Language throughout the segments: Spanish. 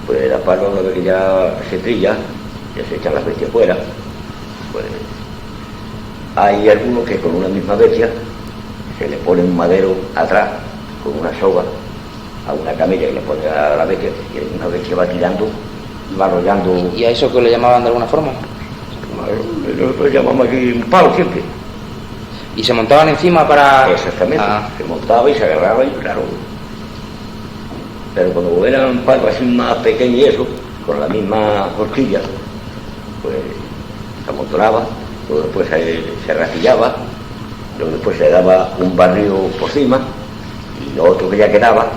Pues la palma, una vez que ya se trilla, ya se echan las bestias fuera, pues hay algunos que con una misma bestia se le pone un madero atrás con una soga a una camilla que le pone a la bestia, y una bestia va tirando y va arrollando. ¿Y a eso que le llamaban de alguna forma? Nosotros llamamos aquí un palo siempre. ¿Y se montaban encima para...? Exactamente, se montaba y se agarraba y claro. Pero cuando eran palos así más pequeños y eso, con la misma horquilla, pues se amontonaba, luego después se rastillaba, luego después se daba un barrido por encima, y lo otro que ya quedaba,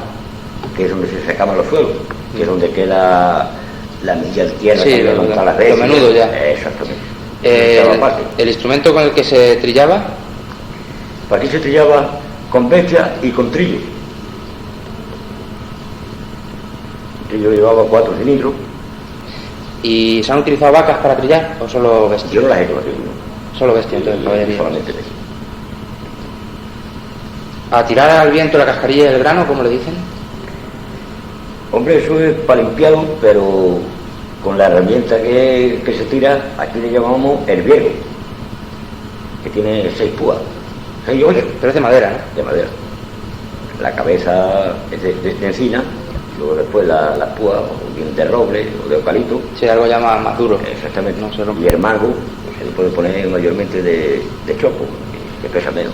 que es donde se sacaban los suelos, que es donde queda la milla de tierra, sí, que montar las redes. Lo menudo ya. Exactamente. El instrumento con el que se trillaba. Aquí se trillaba con bestia y con trillo. El trillo llevaba 4 cilindros. ¿Y se han utilizado vacas para trillar o solo bestia? Yo no las he conocido. Solo bestia, entonces. Solamente bestia. ¿A tirar al viento la cascarilla del grano, como le dicen? Hombre, eso es para limpiarlo, pero con la herramienta que se tira, aquí le llamamos herviero, que tiene 6 púas, 6 hoyos. Pero es de madera, ¿no? De madera. La cabeza es de encina, luego después las púas vienen de roble o de eucalipto. Sí, algo llama más duro. Exactamente. No se rompe. Y el mango se le puede poner mayormente de chopo, que pesa menos.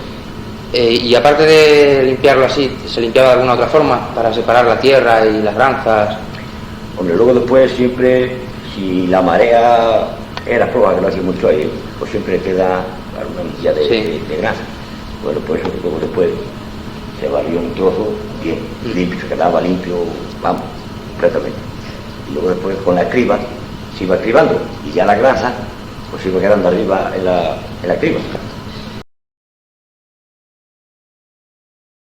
Y aparte de limpiarlo así, ¿se limpiaba de alguna otra forma para separar la tierra y las granzas? Hombre, luego después siempre, si la marea era floja, que lo hacía mucho ahí, pues siempre queda una milla de grasa. Bueno, pues eso luego después se barrió un trozo bien limpio, se quedaba limpio, vamos, completamente. Y luego después con la criba se iba cribando y ya la grasa pues iba quedando arriba en la criba.